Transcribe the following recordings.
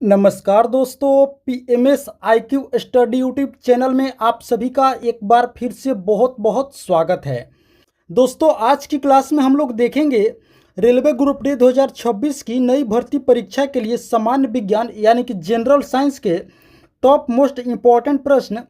नमस्कार दोस्तों, PMS IQ study YouTube channel में आप सभी का एक बार फिर से बहुत बहुत स्वागत है। दोस्तों, आज की क्लास में हम लोग देखेंगे रेलवे ग्रुप डी 2026 की नई भर्ती परीक्षा के लिए सामान्य विज्ञान यानी कि जनरल साइंस के टॉप मोस्ट इम्पॉर्टेंट प्रश्न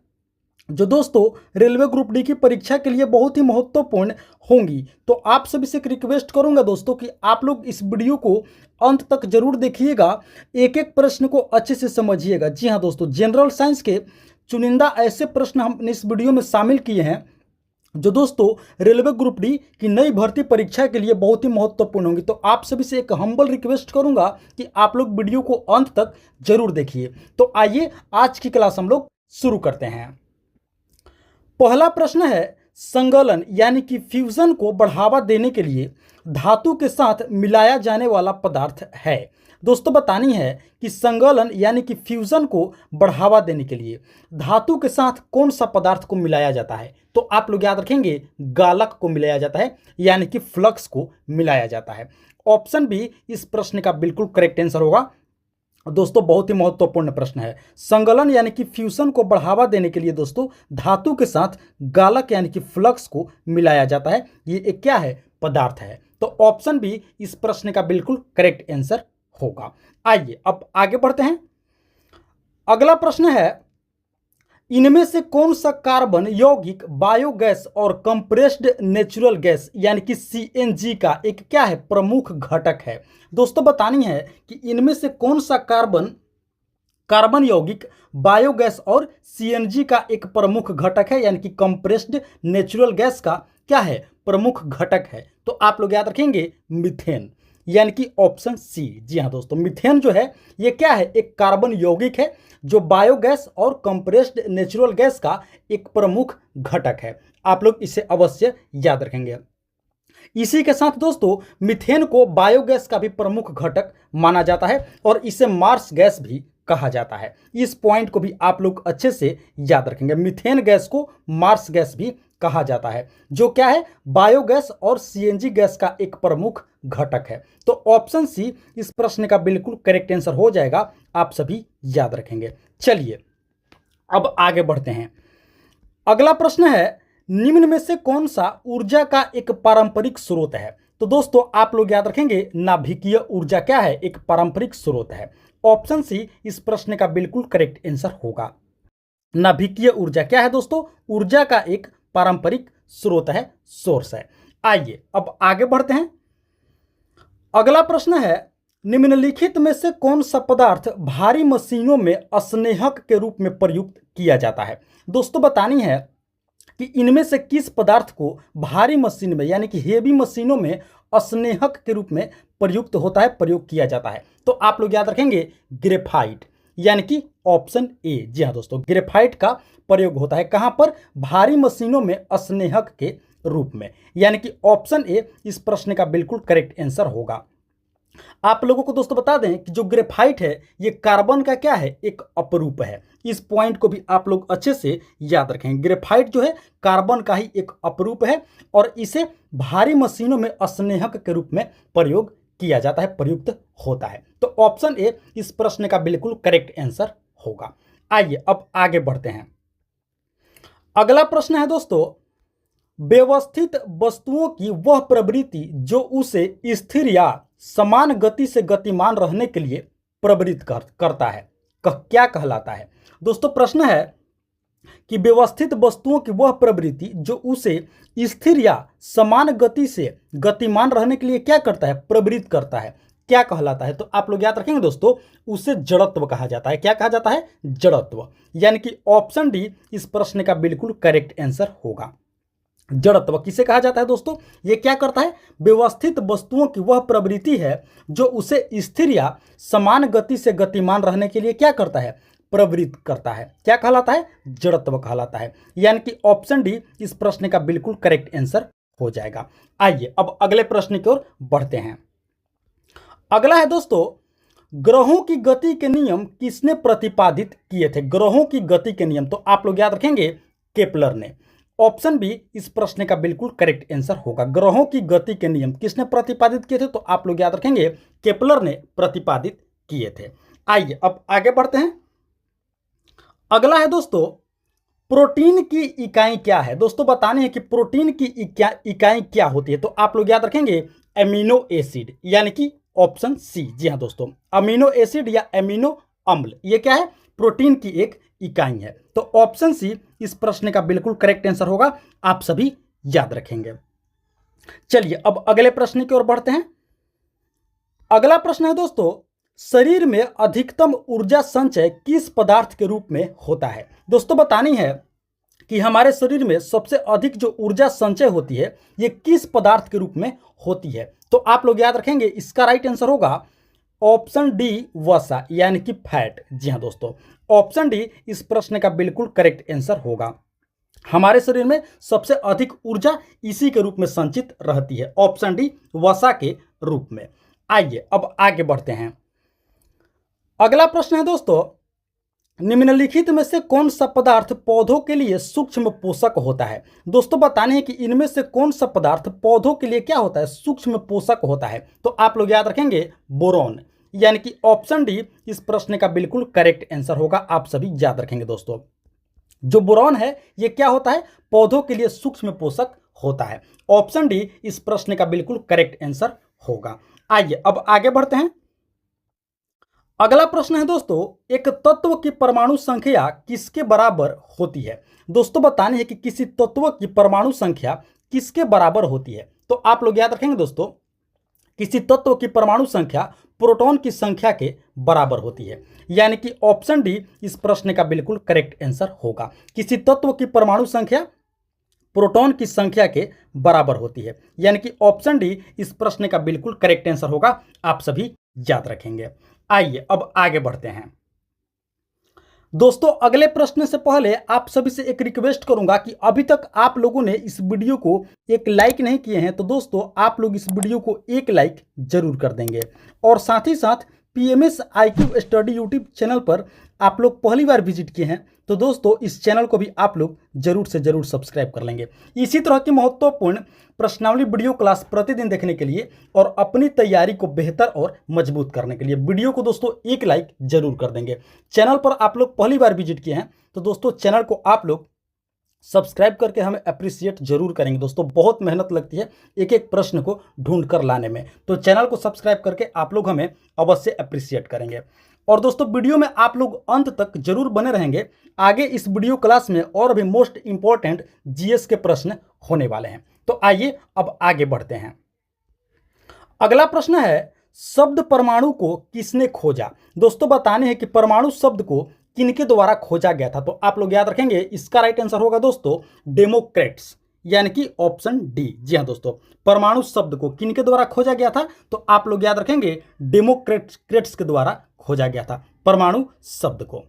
जो दोस्तों रेलवे ग्रुप डी की परीक्षा के लिए बहुत ही महत्वपूर्ण होंगी। तो आप सभी से एक रिक्वेस्ट करूंगा दोस्तों कि आप लोग इस वीडियो को अंत तक जरूर देखिएगा, एक एक प्रश्न को अच्छे से समझिएगा। जी हाँ दोस्तों, जनरल साइंस के चुनिंदा ऐसे प्रश्न हमने इस वीडियो में शामिल किए हैं जो दोस्तों रेलवे ग्रुप डी की नई भर्ती परीक्षा के लिए बहुत ही महत्वपूर्ण होंगी। तो आप सभी से एक हम्बल रिक्वेस्ट करूंगा कि आप लोग वीडियो को अंत तक जरूर देखिए। तो आइए आज की क्लास हम लोग शुरू करते हैं। पहला प्रश्न है, संगलन यानी कि फ्यूजन को बढ़ावा देने के लिए धातु के साथ मिलाया जाने वाला पदार्थ है। दोस्तों बतानी है कि संगलन यानी कि फ्यूजन को बढ़ावा देने के लिए धातु के साथ कौन सा पदार्थ को मिलाया जाता है। तो आप लोग याद रखेंगे गालक को मिलाया जाता है यानी कि फ्लक्स को मिलाया जाता है। ऑप्शन बी इस प्रश्न का बिल्कुल करेक्ट आंसर होगा। दोस्तों बहुत ही महत्वपूर्ण प्रश्न है। संगलन यानी कि फ्यूजन को बढ़ावा देने के लिए दोस्तों धातु के साथ गालक यानी कि फ्लक्स को मिलाया जाता है। ये एक क्या है, पदार्थ है। तो ऑप्शन बी इस प्रश्न का बिल्कुल करेक्ट आंसर होगा। आइए अब आगे बढ़ते हैं। अगला प्रश्न है, इनमें से कौन सा कार्बन यौगिक बायोगैस और कंप्रेस्ड नेचुरल गैस यानी कि सीएनजी का एक क्या है, प्रमुख घटक है। दोस्तों बतानी है कि इनमें से कौन सा कार्बन यौगिक बायोगैस और सीएनजी का एक प्रमुख घटक है यानी कि कंप्रेस्ड नेचुरल गैस का क्या है, प्रमुख घटक है। तो आप लोग याद रखेंगे मीथेन यानी कि ऑप्शन सी। जी हाँ दोस्तों, मीथेन जो है ये क्या है, एक कार्बन यौगिक है जो बायोगैस और कंप्रेस्ड नेचुरल गैस का एक प्रमुख घटक है। आप लोग इसे अवश्य याद रखेंगे। इसी के साथ दोस्तों मीथेन को बायोगैस का भी प्रमुख घटक माना जाता है और इसे मार्स गैस भी कहा जाता है। इस पॉइंट को भी आप लोग अच्छे से याद रखेंगे। मीथेन गैस को मार्स गैस भी कहा जाता है जो क्या है, बायोगैस और सीएनजी गैस का एक प्रमुख घटक है। तो ऑप्शन सी इस प्रश्न का बिल्कुल करेक्ट आंसर हो जाएगा, आप सभी याद रखेंगे। चलिए अब आगे बढ़ते हैं। अगला प्रश्न है, निम्न में से कौन सा ऊर्जा का एक पारंपरिक स्रोत है। तो दोस्तों आप लोग याद रखेंगे नाभिकीय ऊर्जा क्या है, एक पारंपरिक स्रोत है। ऑप्शन सी इस प्रश्न का बिल्कुल करेक्ट आंसर होगा। नाभिकीय ऊर्जा क्या है दोस्तों, ऊर्जा का एक पारंपरिक स्रोत है, सोर्स है। आइए अब आगे बढ़ते हैं। अगला प्रश्न है, निम्नलिखित में से कौन सा पदार्थ भारी मशीनों में स्नेहक के रूप में प्रयुक्त किया जाता है। दोस्तों बतानी है कि इनमें से किस पदार्थ को भारी मशीन में यानी कि हेवी मशीनों में स्नेहक के रूप में प्रयुक्त होता है, प्रयोग किया जाता है। तो आप लोग याद रखेंगे ग्रेफाइट यानी कि ऑप्शन ए। जी हाँ दोस्तों, ग्रेफाइट का प्रयोग होता है कहां पर, भारी मशीनों में स्नेहक के रूप में, यानी कि ऑप्शन ए इस प्रश्न का बिल्कुल करेक्ट आंसर होगा। आप लोगों को दोस्तों बता दें कि जो ग्रेफाइट है ये कार्बन का क्या है, एक अपरूप है। इस पॉइंट को भी आप लोग अच्छे से याद रखें। ग्रेफाइट जो है कार्बन का ही एक अपरूप है और इसे भारी मशीनों में स्नेहक के रूप में प्रयोग किया जाता है, प्रयुक्त होता है। तो ऑप्शन ए इस प्रश्न का बिल्कुल करेक्ट आंसर होगा। आइए अब आगे बढ़ते हैं। अगला प्रश्न है दोस्तों, व्यवस्थित वस्तुओं की वह प्रवृत्ति जो उसे स्थिर या समान गति से गतिमान रहने के लिए प्रवृत्त करता है, क्या कहलाता है। दोस्तों प्रश्न है कि व्यवस्थित वस्तुओं की वह प्रवृत्ति जो उसे स्थिर या समान गति से गतिमान रहने के लिए क्या करता है, प्रवृत्त करता है, क्या कहलाता है। तो आप लोग याद रखेंगे दोस्तों, उसे जड़त्व कहा जाता है। क्या कहा जाता है, जड़त्व। यानी कि ऑप्शन डी इस प्रश्न का बिल्कुल करेक्ट आंसर होगा। जड़त्व किसे कहा जाता है दोस्तों, ये क्या करता है, व्यवस्थित वस्तुओं की वह प्रवृत्ति है जो उसे स्थिर या समान गति से गतिमान रहने के लिए क्या करता है, प्रवृत्त करता है। क्या कहलाता है, जड़त्व कहलाता है। यानी कि ऑप्शन डी इस प्रश्न का बिल्कुल करेक्ट आंसर हो जाएगा। आइए अब अगले प्रश्न की ओर बढ़ते हैं। अगला है दोस्तों, ग्रहों की गति के नियम किसने प्रतिपादित किए थे। ग्रहों की गति के नियम तो आप लोग याद रखेंगे केपलर ने। ऑप्शन बी इस प्रश्न का बिल्कुल करेक्ट आंसर होगा। ग्रहों की गति के नियम किसने प्रतिपादित किए थे, तो आप लोग याद रखेंगे केपलर ने प्रतिपादित किए थे। आइए अब आगे बढ़ते हैं। अगला है दोस्तों, प्रोटीन की इकाई क्या है। दोस्तों बतानी है कि प्रोटीन की इकाई क्या होती है। तो आप लोग याद रखेंगे एमिनो एसिड, यानी कि ऑप्शन सी। जी हाँ दोस्तों, अमीनो एसिड या एमिनो अम्ल, ये क्या है, प्रोटीन की एक इकाई है। तो ऑप्शन सी इस प्रश्न का बिल्कुल करेक्ट आंसर होगा, आप सभी याद रखेंगे। चलिए अब अगले प्रश्न की ओर बढ़ते हैं। अगला प्रश्न है दोस्तों, शरीर में अधिकतम ऊर्जा संचय किस पदार्थ के रूप में होता है। दोस्तों बतानी है कि हमारे शरीर में सबसे अधिक जो ऊर्जा संचय होती है ये किस पदार्थ के रूप में होती है। तो आप लोग याद रखेंगे इसका राइट आंसर होगा ऑप्शन डी, वसा, यानी कि फैट। जी हाँ दोस्तों, ऑप्शन डी इस प्रश्न का बिल्कुल करेक्ट आंसर होगा। हमारे शरीर में सबसे अधिक ऊर्जा इसी के रूप में संचित रहती है, ऑप्शन डी, वसा के रूप में। आइए अब आगे बढ़ते हैं। अगला प्रश्न है दोस्तों, निम्नलिखित में से कौन सा पदार्थ पौधों के लिए सूक्ष्म पोषक होता है। दोस्तों बताने हैं कि इनमें से कौन सा पदार्थ पौधों के लिए क्या होता है, सूक्ष्म पोषक होता है। तो आप लोग याद रखेंगे बोरॉन, यानी कि ऑप्शन डी इस प्रश्न का बिल्कुल करेक्ट आंसर होगा, आप सभी याद रखेंगे। दोस्तों जो बोरॉन है ये क्या होता है, पौधों के लिए सूक्ष्म पोषक होता है, ऑप्शन डी इस प्रश्न का बिल्कुल करेक्ट आंसर होगा। आइए अब आगे बढ़ते हैं। अगला प्रश्न है दोस्तों, एक तत्व की परमाणु संख्या किसके बराबर होती है। दोस्तों बताने है कि किसी तत्व की परमाणु संख्या किसके बराबर होती है। तो आप लोग याद रखेंगे दोस्तों, किसी तत्व की परमाणु संख्या प्रोटॉन की संख्या के बराबर होती है, यानी कि ऑप्शन डी इस प्रश्न का बिल्कुल करेक्ट आंसर होगा। किसी तत्व की परमाणु संख्या प्रोटॉन की संख्या के बराबर होती है, यानी कि ऑप्शन डी इस प्रश्न का बिल्कुल करेक्ट आंसर होगा, आप सभी याद रखेंगे। आइए अब आगे बढ़ते हैं। दोस्तों अगले प्रश्न से पहले आप सभी से एक रिक्वेस्ट करूंगा कि अभी तक आप लोगों ने इस वीडियो को एक लाइक नहीं किए हैं, तो दोस्तों आप लोग इस वीडियो को एक लाइक जरूर कर देंगे। और साथ ही साथ PMS IQ study YouTube channel पर आप लोग पहली बार विजिट किए हैं तो दोस्तों इस चैनल को भी आप लोग जरूर से जरूर सब्सक्राइब कर लेंगे। इसी तरह की महत्वपूर्ण प्रश्नावली वीडियो क्लास प्रतिदिन देखने के लिए और अपनी तैयारी को बेहतर और मजबूत करने के लिए वीडियो को दोस्तों एक लाइक जरूर कर देंगे। चैनल पर आप लोग पहली बार विजिट किए हैं तो दोस्तों चैनल को आप लोग सब्सक्राइब करके हमें अप्रिशिएट जरूर करेंगे। दोस्तों बहुत मेहनत लगती है एक एक प्रश्न को ढूंढ कर लाने में, तो चैनल को सब्सक्राइब करके आप लोग हमें अवश्य अप्रिशिएट करेंगे। और दोस्तों वीडियो में आप लोग अंत तक जरूर बने रहेंगे, आगे इस वीडियो क्लास में और भी मोस्ट इंपॉर्टेंट जीएस के प्रश्न होने वाले हैं। तो आइए अब आगे बढ़ते हैं। अगला प्रश्न है, शब्द परमाणु को किसने खोजा। दोस्तों बताने हैं कि परमाणु शब्द को किनके द्वारा खोजा गया था। तो आप लोग याद रखेंगे इसका राइट आंसर होगा दोस्तों डेमोक्रेट्स, यानी कि ऑप्शन डी। जी हाँ दोस्तों, परमाणु शब्द को किनके द्वारा खोजा गया था, तो आप लोग याद रखेंगे डेमोक्रेट्स के द्वारा खोजा गया था परमाणु शब्द को।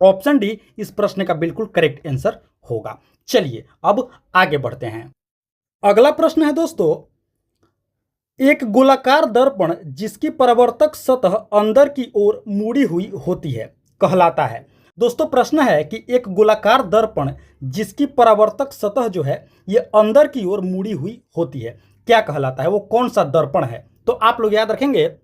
ऑप्शन डी इस प्रश्न का बिल्कुल करेक्ट आंसर होगा। चलिए अब आगे बढ़ते हैं। अगला प्रश्न है दोस्तों, एक गोलाकार दर्पण जिसकी परावर्तक सतह अंदर की ओर मुड़ी हुई होती है कहलाता है। दोस्तों प्रश्न है कि एक गोलाकार दर्पण जिसकी परावर्तक सतह जो है ये अंदर की ओर मुड़ी हुई होती है, क्या कहलाता है, वो कौन सा दर्पण है। तो आप लोग याद रखेंगे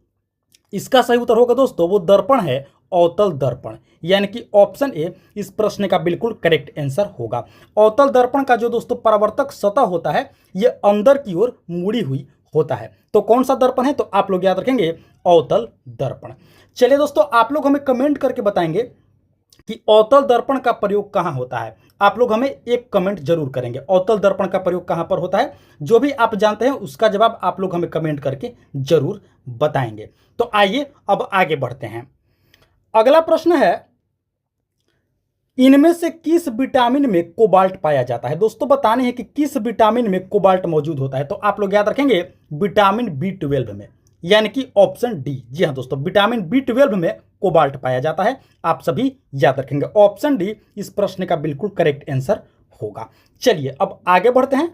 इसका सही उत्तर होगा दोस्तों वो दर्पण है अवतल दर्पण, यानी कि ऑप्शन ए इस प्रश्न का बिल्कुल करेक्ट आंसर होगा। अवतल दर्पण का जो दोस्तों परावर्तक सतह होता है ये अंदर की ओर मुड़ी हुई होता है। तो कौन सा दर्पण है, तो आप लोग याद रखेंगे अवतल दर्पण। चलिए दोस्तों आप लोग हमें कमेंट करके बताएंगे कि अवतल दर्पण का प्रयोग कहाँ होता है। आप लोग हमें एक कमेंट जरूर करेंगे, अवतल दर्पण का प्रयोग कहाँ पर होता है, जो भी आप जानते हैं उसका जवाब आप लोग हमें कमेंट करके जरूर बताएंगे। तो आइए अब आगे बढ़ते हैं। अगला प्रश्न है, इनमें से किस विटामिन में कोबाल्ट पाया जाता है। दोस्तों बताने हैं कि किस विटामिन में कोबाल्ट मौजूद होता है। तो आप लोग याद रखेंगे विटामिन B12 में, यानी कि ऑप्शन डी। जी हाँ दोस्तों, विटामिन B12 में कोबाल्ट पाया जाता है, आप सभी याद रखेंगे ऑप्शन डी इस प्रश्न का बिल्कुल करेक्ट आंसर होगा। चलिए अब आगे बढ़ते हैं।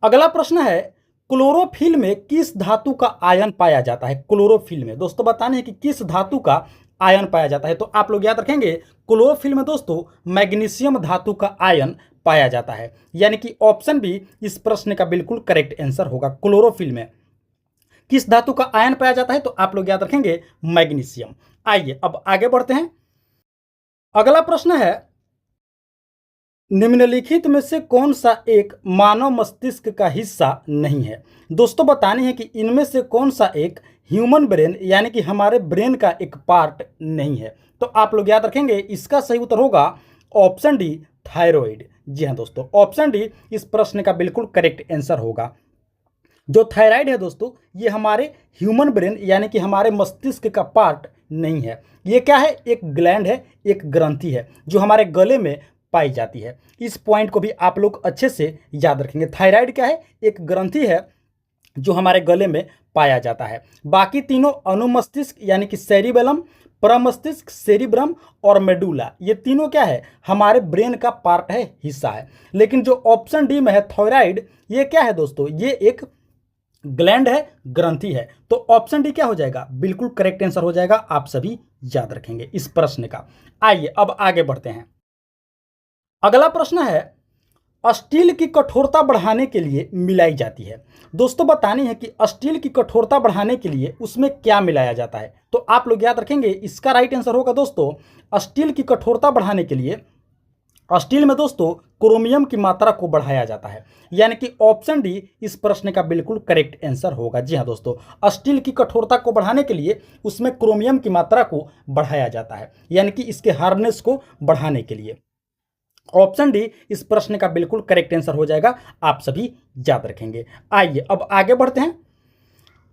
अगला प्रश्न है, क्लोरोफिल में किस धातु का आयन पाया जाता है। क्लोरोफिल में दोस्तों बताने हैं कि किस धातु का आयन पाया जाता है। तो आप लोग याद रखेंगे क्लोरोफिल में दोस्तों मैग्नीशियम धातु का आयन पाया जाता है, यानी कि ऑप्शन बी इस प्रश्न का बिल्कुल करेक्ट आंसर होगा। क्लोरोफिल में किस धातु का आयन पाया जाता है? तो आप लोग याद रखेंगे मैग्नीशियम। आइए अब आगे बढ़ते हैं। अगला प्रश्न है, निम्नलिखित में से कौन सा एक मानव मस्तिष्क का हिस्सा नहीं है? दोस्तों बतानी है कि इनमें से कौन सा एक ह्यूमन ब्रेन यानी कि हमारे ब्रेन का एक पार्ट नहीं है। तो आप लोग याद रखेंगे इसका सही उत्तर होगा ऑप्शन डी, थायराइड। जी हाँ दोस्तों, ऑप्शन डी इस प्रश्न का बिल्कुल करेक्ट आंसर होगा। जो थायराइड है दोस्तों, ये हमारे ह्यूमन ब्रेन यानी कि हमारे मस्तिष्क का पार्ट नहीं है। ये क्या है? एक ग्लैंड है, एक ग्रंथि है जो हमारे गले में पाई जाती है। इस पॉइंट को भी आप लोग अच्छे से याद रखेंगे। थायराइड क्या है? एक ग्रंथि है जो हमारे गले में पाया जाता है। बाकी तीनों अनुमस्तिष्क यानी कि सेरिबेलम, प्रमस्तिष्क सेरिब्रम और मेडुला, ये तीनों क्या है? हमारे ब्रेन का पार्ट है, हिस्सा है। लेकिन जो ऑप्शन डी में है थायराइड, ये क्या है दोस्तों? ये एक ग्लैंड है, ग्रंथि है। तो ऑप्शन डी क्या हो जाएगा? बिल्कुल करेक्ट आंसर हो जाएगा। आप सभी याद रखेंगे इस प्रश्न का। आइए अब आगे बढ़ते हैं। अगला प्रश्न है, स्टील की कठोरता बढ़ाने के लिए मिलाई जाती है। दोस्तों बतानी है कि स्टील की कठोरता बढ़ाने के लिए उसमें क्या मिलाया जाता है? तो आप लोग याद रखेंगे इसका राइट आंसर होगा दोस्तों, स्टील की कठोरता बढ़ाने के लिए स्टील में दोस्तों क्रोमियम की मात्रा को बढ़ाया जाता है। यानी कि ऑप्शन डी इस प्रश्न का बिल्कुल करेक्ट आंसर होगा। जी हाँ दोस्तों, स्टील की कठोरता को बढ़ाने के लिए उसमें क्रोमियम की मात्रा को बढ़ाया जाता है, यानी कि इसके हार्डनेस को बढ़ाने के लिए। ऑप्शन डी इस प्रश्न का बिल्कुल करेक्ट आंसर हो जाएगा। आप सभी याद रखेंगे। आइए अब आगे बढ़ते हैं।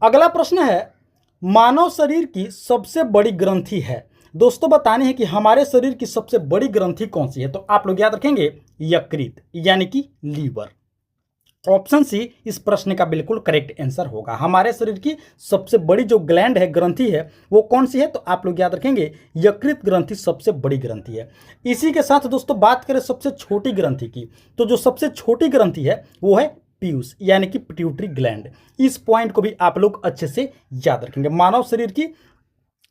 अगला प्रश्न है, मानव शरीर की सबसे बड़ी ग्रंथि है। दोस्तों बताने है कि हमारे शरीर की सबसे बड़ी ग्रंथि कौन सी है? तो आप लोग याद रखेंगे यकृत यानी कि लीवर। ऑप्शन सी इस प्रश्न का बिल्कुल करेक्ट आंसर होगा। हमारे शरीर की सबसे बड़ी जो ग्लैंड है, ग्रंथि है, वो कौन सी है? तो आप लोग याद रखेंगे यकृत ग्रंथि सबसे बड़ी ग्रंथि है। इसी के साथ दोस्तों बात करें सबसे छोटी ग्रंथि की, तो जो सबसे छोटी ग्रंथि है वो है पीयूष यानी कि पिट्यूटरी ग्लैंड। इस पॉइंट को भी आप लोग अच्छे से याद रखेंगे। मानव शरीर की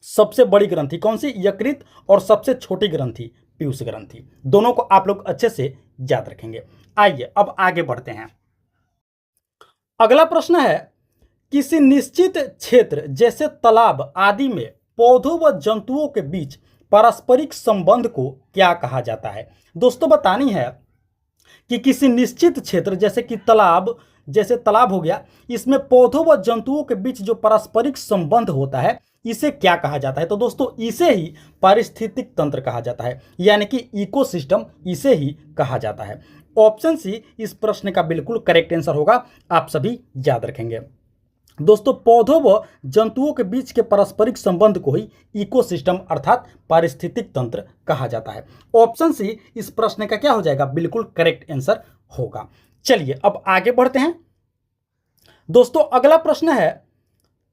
सबसे बड़ी ग्रंथि कौन सी? यकृत। और सबसे छोटी ग्रंथि पीयूष ग्रंथि। दोनों को आप लोग अच्छे से याद रखेंगे। आइए अब आगे बढ़ते हैं। अगला प्रश्न है, किसी निश्चित क्षेत्र जैसे तालाब आदि में पौधों व जंतुओं के बीच पारस्परिक संबंध को क्या कहा जाता है? दोस्तों बतानी है कि किसी निश्चित क्षेत्र जैसे कि तालाब, जैसे तालाब हो गया, इसमें पौधों व जंतुओं के बीच जो पारस्परिक संबंध होता है इसे क्या कहा जाता है? तो दोस्तों इसे ही पारिस्थितिक तंत्र कहा जाता है, यानी कि इकोसिस्टम इसे ही कहा जाता है। ऑप्शन सी इस प्रश्न का बिल्कुल करेक्ट आंसर होगा। आप सभी याद रखेंगे। दोस्तों पौधों व जंतुओं के बीच के पारस्परिक संबंध को ही इकोसिस्टम अर्थात पारिस्थितिक तंत्र कहा जाता है। ऑप्शन सी इस प्रश्न का क्या हो जाएगा? बिल्कुल करेक्ट आंसर होगा। चलिए अब आगे बढ़ते हैं। दोस्तों अगला प्रश्न है,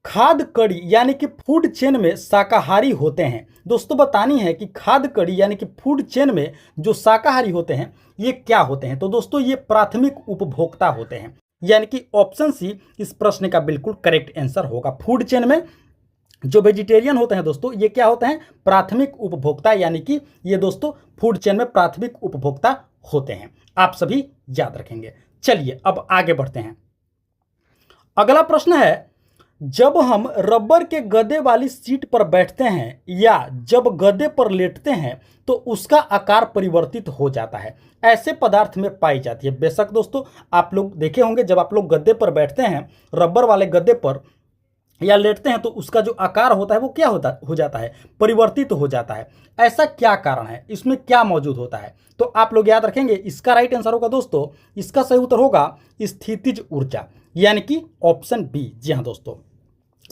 खाद्य कड़ी यानी कि फूड चेन में शाकाहारी होते हैं। दोस्तों बतानी है कि खाद्य कड़ी यानी कि फूड चेन में जो शाकाहारी होते हैं ये क्या होते हैं? तो दोस्तों ये प्राथमिक उपभोक्ता होते हैं, यानी कि ऑप्शन सी इस प्रश्न का बिल्कुल करेक्ट आंसर होगा। फूड चेन में जो वेजिटेरियन होते हैं दोस्तों ये क्या होते हैं? प्राथमिक उपभोक्ता, यानी कि ये दोस्तों फूड चेन में प्राथमिक उपभोक्ता होते हैं। आप सभी याद रखेंगे। चलिए अब आगे बढ़ते हैं। अगला प्रश्न है, जब हम रबर के गद्दे वाली सीट पर बैठते हैं या जब गद्दे पर लेटते हैं तो उसका आकार परिवर्तित हो जाता है, ऐसे पदार्थ में पाई जाती है। बेशक दोस्तों आप लोग देखे होंगे जब आप लोग गद्दे पर बैठते हैं, रबर वाले गद्दे पर या लेटते हैं, तो उसका जो आकार होता है वो क्या हो जाता है? परिवर्तित हो जाता है। ऐसा क्या कारण है? इसमें क्या मौजूद होता है? तो आप लोग याद रखेंगे इसका राइट आंसर होगा दोस्तों, इसका सही उत्तर होगा स्थितिज ऊर्जा, यानी कि ऑप्शन बी। जी हाँ दोस्तों,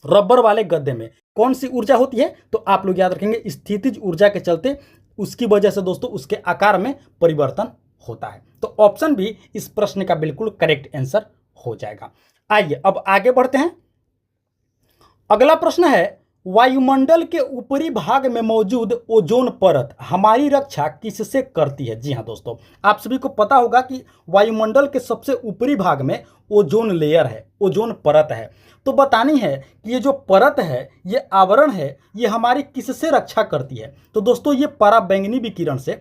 रबर वाले गद्दे में कौन सी ऊर्जा होती है? तो आप लोग याद रखेंगे स्थितिज ऊर्जा के चलते उसकी वजह से दोस्तों उसके आकार में परिवर्तन होता है। तो ऑप्शन बी इस प्रश्न का बिल्कुल करेक्ट आंसर हो जाएगा। आइए अब आगे बढ़ते हैं। अगला प्रश्न है, वायुमंडल के ऊपरी भाग में मौजूद ओजोन परत हमारी रक्षा किससे करती है? जी हाँ दोस्तों, आप सभी को पता होगा कि वायुमंडल के सबसे ऊपरी भाग में ओजोन लेयर है, ओजोन परत है। तो बतानी है कि ये जो परत है, ये आवरण है, ये हमारी किससे रक्षा करती है? तो दोस्तों ये पराबैंगनी विकिरण से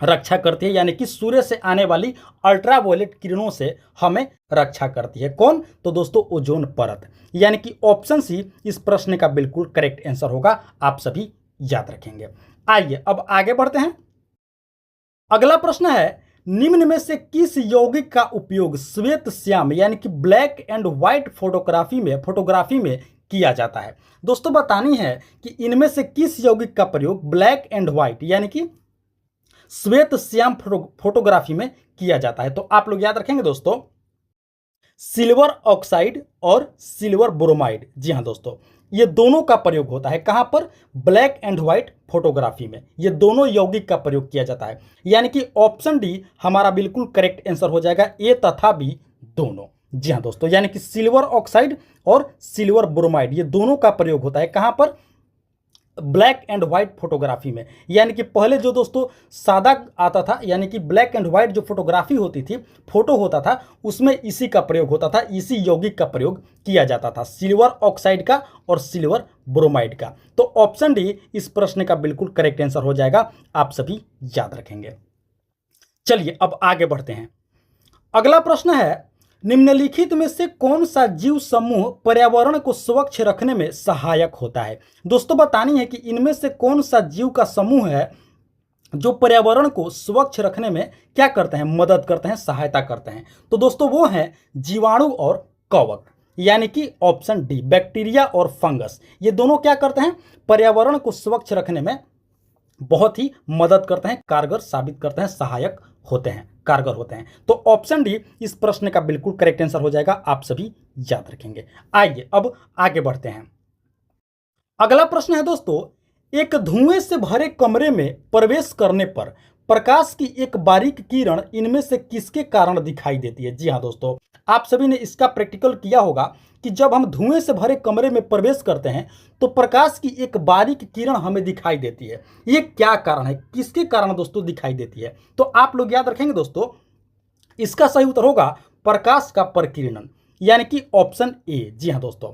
रक्षा करती है, यानी कि सूर्य से आने वाली अल्ट्रावायलेट किरणों से हमें रक्षा करती है। कौन? तो दोस्तों ओजोन परत, यानी कि ऑप्शन सी इस प्रश्न का बिल्कुल करेक्ट आंसर होगा। आप सभी याद रखेंगे। आइए अब आगे बढ़ते हैं। अगला प्रश्न है, निम्न में से किस यौगिक का उपयोग श्वेत श्याम यानी कि ब्लैक एंड व्हाइट फोटोग्राफी में किया जाता है? दोस्तों बतानी है कि इनमें से किस यौगिक का प्रयोग ब्लैक एंड व्हाइट यानी कि श्वेत श्याम फोटोग्राफी में किया जाता है। तो आप लोग याद रखेंगे दोस्तों, सिल्वर ऑक्साइड और सिल्वर ब्रोमाइड। जी हाँ दोस्तों, ये दोनों का प्रयोग होता है। कहां पर? ब्लैक एंड व्हाइट फोटोग्राफी में ये दोनों यौगिक का प्रयोग किया जाता है, यानी कि ऑप्शन डी हमारा बिल्कुल करेक्ट आंसर हो जाएगा, ए तथा बी दोनों। जी हाँ दोस्तों, यानी कि सिल्वर ऑक्साइड और सिल्वर ब्रोमाइड ये दोनों का प्रयोग होता है। कहां पर? ब्लैक एंड व्हाइट फोटोग्राफी में। यानी कि पहले जो दोस्तों सादा आता था, यानी कि ब्लैक एंड व्हाइट जो फोटोग्राफी होती थी, फोटो होता था, उसमें इसी का प्रयोग होता था, इसी यौगिक का प्रयोग किया जाता था, सिल्वर ऑक्साइड का और सिल्वर ब्रोमाइड का। तो ऑप्शन डी इस प्रश्न का बिल्कुल करेक्ट आंसर हो जाएगा। आप सभी याद रखेंगे। चलिए अब आगे बढ़ते हैं। अगला प्रश्न है, निम्नलिखित में से कौन सा जीव समूह पर्यावरण को स्वच्छ रखने में सहायक होता है? दोस्तों बतानी है कि इनमें से कौन सा जीव का समूह है जो पर्यावरण को स्वच्छ रखने में क्या करते हैं? मदद करते हैं, सहायता करते हैं। तो दोस्तों वो हैं जीवाणु और कवक, यानी कि ऑप्शन डी बैक्टीरिया और फंगस। ये दोनों क्या करते हैं? पर्यावरण को स्वच्छ रखने में बहुत ही मदद करते हैं, कारगर साबित करते हैं, सहायक होते हैं, कारगर होते हैं। तो ऑप्शन डी इस प्रश्न का बिल्कुल करेक्ट आंसर हो जाएगा। आप सभी याद रखेंगे। आइए अब आगे बढ़ते हैं। अगला प्रश्न है दोस्तों, एक धुएं से भरे कमरे में प्रवेश करने पर प्रकाश की एक बारीक किरण इनमें से किसके कारण दिखाई देती है? जी हाँ दोस्तों, आप सभी ने इसका प्रैक्टिकल किया होगा कि जब हम धुएं से भरे कमरे में प्रवेश करते हैं तो प्रकाश की एक बारीक किरण हमें दिखाई देती है। ये क्या कारण है, किसके कारण दोस्तों दिखाई देती है? तो आप लोग याद रखेंगे दोस्तों, इसका सही उत्तर होगा प्रकाश का प्रकीर्णन, यानी कि ऑप्शन ए। जी हाँ दोस्तों,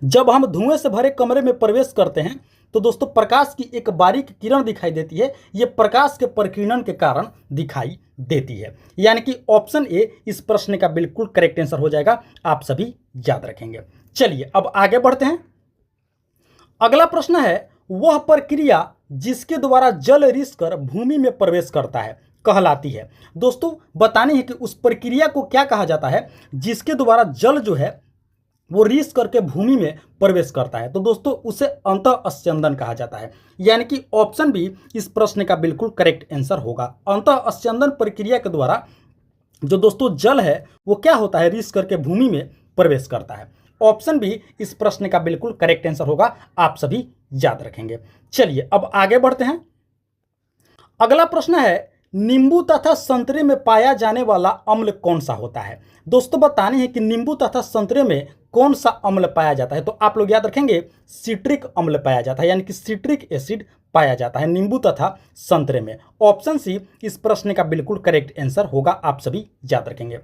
जब हम धुएं से भरे कमरे में प्रवेश करते हैं तो दोस्तों प्रकाश की एक बारीक किरण दिखाई देती है। यह प्रकाश के प्रकीर्णन के कारण दिखाई देती है, यानी कि ऑप्शन ए इस प्रश्न का बिल्कुल करेक्ट आंसर हो जाएगा। आप सभी याद रखेंगे। चलिए अब आगे बढ़ते हैं। अगला प्रश्न है, वह प्रक्रिया जिसके द्वारा जल रिसकर भूमि में प्रवेश करता है कहलाती है? दोस्तों बतानी है कि उस प्रक्रिया को क्या कहा जाता है जिसके द्वारा जल जो है वो रीस करके भूमि में प्रवेश करता है? तो दोस्तों उसे अंतःस्यंदन कहा जाता है, यानी कि ऑप्शन बी इस प्रश्न का बिल्कुल करेक्ट आंसर होगा। अंतःस्यंदन प्रक्रिया के द्वारा जो दोस्तों जल है वो क्या होता है? रीस करके भूमि में प्रवेश करता है। ऑप्शन बी इस प्रश्न का बिल्कुल करेक्ट आंसर होगा। आप सभी याद रखेंगे। चलिए अब आगे बढ़ते हैं। अगला प्रश्न है, नींबू तथा संतरे में पाया जाने वाला अम्ल कौन सा होता है? दोस्तों बतानी है कि नींबू तथा संतरे में कौन सा अम्ल पाया जाता है? तो आप लोग याद रखेंगे सिट्रिक अम्ल पाया जाता है, यानी कि सिट्रिक एसिड पाया जाता है नींबू तथा संतरे में। ऑप्शन सी इस प्रश्न का बिल्कुल करेक्ट आंसर होगा। आप सभी याद रखेंगे।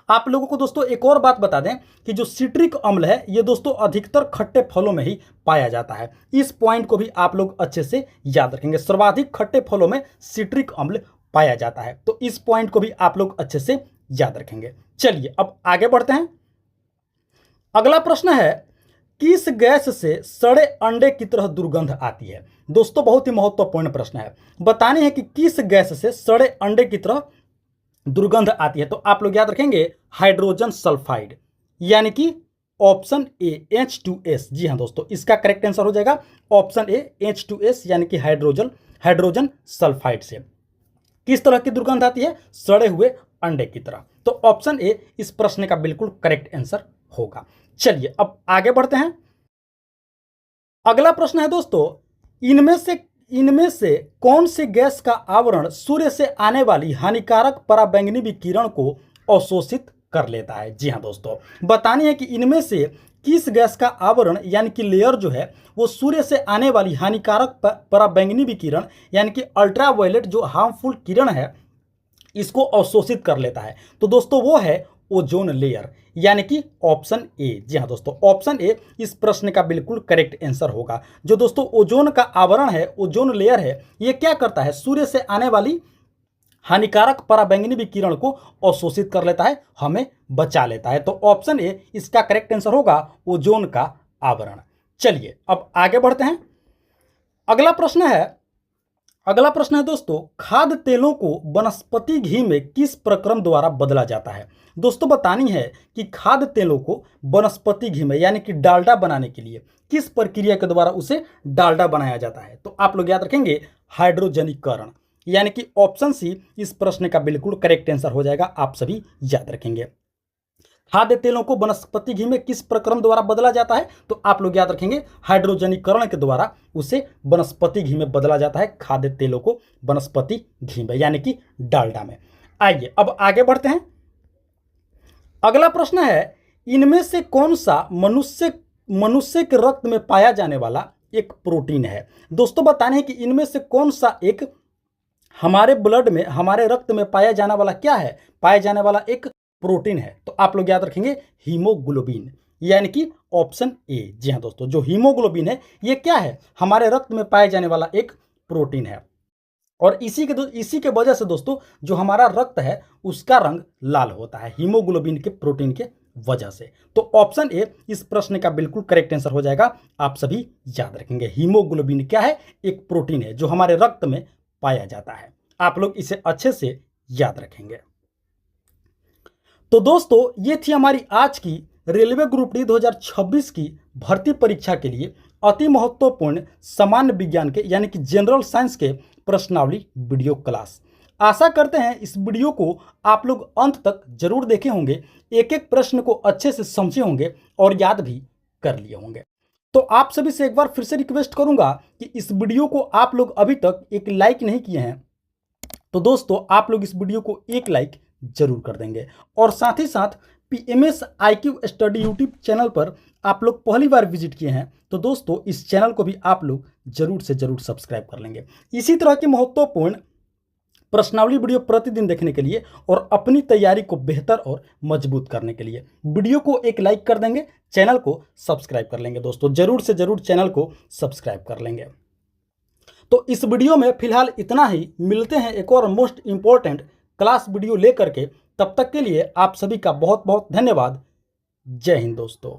आप लोगों को दोस्तों एक और बात बता दें कि जो सिट्रिक अम्ल है ये दोस्तों अधिकतर खट्टे फलों में ही पाया जाता है। इस पॉइंट को भी आप लोग अच्छे से याद रखेंगे। सर्वाधिक खट्टे फलों में सिट्रिक अम्ल पाया जाता है, तो इस पॉइंट को भी आप लोग अच्छे से याद रखेंगे। चलिए अब आगे बढ़ते हैं। अगला प्रश्न है, किस गैस से सड़े अंडे की तरह दुर्गंध आती है? दोस्तों बहुत ही महत्वपूर्ण प्रश्न है। बतानी है कि किस गैस से सड़े अंडे की तरह दुर्गंध आती है? तो आप लोग याद रखेंगे हाइड्रोजन सल्फाइड, यानी कि ऑप्शन ए H2S। जी हाँ दोस्तों, इसका करेक्ट आंसर हो जाएगा ऑप्शन ए H2S, यानी कि हाइड्रोजन सल्फाइड से किस तरह की दुर्गंध आती है? सड़े हुए अंडे की तरह। तो ऑप्शन ए इस प्रश्न का बिल्कुल करेक्ट आंसर होगा। चलिए अब आगे बढ़ते हैं। अगला प्रश्न है दोस्तों, इनमें से कौन सी गैस का आवरण सूर्य से आने वाली हानिकारक पराबैंगनी विकिरण को अवशोषित कर लेता है? जी हाँ दोस्तों, बतानी है कि इनमें से किस गैस का आवरण यानी कि लेयर जो है वो सूर्य से आने वाली हानिकारक पराबैंगनी विकिरण यानी कि अल्ट्रावायलेट जो हार्मफुल किरण है इसको अवशोषित कर लेता है? तो दोस्तों वो है ओजोन लेयर, यानी कि ऑप्शन ए। जी हाँ दोस्तों, ऑप्शन ए इस प्रश्न का बिल्कुल करेक्ट आंसर होगा। जो दोस्तों ओजोन का आवरण है, ओजोन लेयर है, ये क्या करता है, सूर्य से आने वाली हानिकारक पराबैंगनी विकिरण को अवशोषित कर लेता है, हमें बचा लेता है। तो ऑप्शन ए इसका करेक्ट आंसर होगा ओजोन का आवरण। चलिए अब आगे बढ़ते हैं। अगला प्रश्न है दोस्तों, खाद्य तेलों को वनस्पति घी में किस प्रक्रम द्वारा बदला जाता है। दोस्तों बतानी है कि खाद्य तेलों को वनस्पति घी में यानी कि डालडा बनाने के लिए किस प्रक्रिया के द्वारा उसे डालडा बनाया जाता है। तो आप लोग याद रखेंगे हाइड्रोजनीकरण, यानी कि ऑप्शन सी इस प्रश्न का बिल्कुल करेक्ट आंसर हो जाएगा। आप सभी याद रखेंगे खाद्य तेलों को वनस्पति घी में किस प्रक्रम द्वारा बदला जाता है। तो आप लोग याद रखेंगे हाइड्रोजनीकरण के द्वारा उसे वनस्पति घी में बदला जाता है, खाद्य तेलों को वनस्पति घी में यानी कि डालडा में। आइए अब आगे बढ़ते हैं। अगला प्रश्न है, इनमें से कौन सा मनुष्य के रक्त में पाया जाने वाला एक प्रोटीन है। दोस्तों बताने हैं कि इनमें से कौन सा एक हमारे ब्लड में, हमारे रक्त में पाया जाने वाला क्या है, पाया जाने वाला एक प्रोटीन है। तो आप लोग याद रखेंगे हीमोग्लोबिन, यानी कि ऑप्शन ए। जी हाँ दोस्तों, जो हीमोग्लोबिन है ये क्या है, हमारे रक्त में पाए जाने वाला एक प्रोटीन है। और इसी के वजह से दोस्तों जो हमारा रक्त है उसका रंग लाल होता है, हीमोग्लोबिन के प्रोटीन के वजह से। तो ऑप्शन ए इस प्रश्न का बिल्कुल करेक्ट आंसर हो जाएगा। आप सभी याद रखेंगे हीमोग्लोबिन क्या है, एक प्रोटीन है जो हमारे रक्त में पाया जाता है। आप लोग इसे अच्छे से याद रखेंगे। तो दोस्तों ये थी हमारी आज की रेलवे ग्रुप डी 2026 की भर्ती परीक्षा के लिए अति महत्वपूर्ण सामान्य विज्ञान के यानी कि जनरल साइंस के प्रश्नावली वीडियो क्लास। आशा करते हैं इस वीडियो को आप लोग अंत तक जरूर देखे होंगे, एक एक प्रश्न को अच्छे से समझे होंगे और याद भी कर लिए होंगे। तो आप सभी से एक बार फिर से रिक्वेस्ट करूंगा कि इस वीडियो को आप लोग अभी तक एक लाइक नहीं किए हैं तो दोस्तों आप लोग इस वीडियो को एक लाइक जरूर कर देंगे। और साथ ही साथ PMS IQ study YouTube channel पर आप लोग पहली बार विजिट किए हैं तो दोस्तों इस चैनल को भी आप लोग जरूर से जरूर सब्सक्राइब कर लेंगे। इसी तरह की महत्वपूर्ण प्रश्नावली वीडियो प्रतिदिन देखने के लिए और अपनी तैयारी को बेहतर और मजबूत करने के लिए वीडियो को एक लाइक कर देंगे, चैनल को सब्सक्राइब कर लेंगे। दोस्तों जरूर से जरूर चैनल को सब्सक्राइब कर लेंगे। तो इस वीडियो में फिलहाल इतना ही, मिलते हैं एक और मोस्ट इंपॉर्टेंट क्लास वीडियो लेकर के। तब तक के लिए आप सभी का बहुत बहुत धन्यवाद। जय हिंद दोस्तों।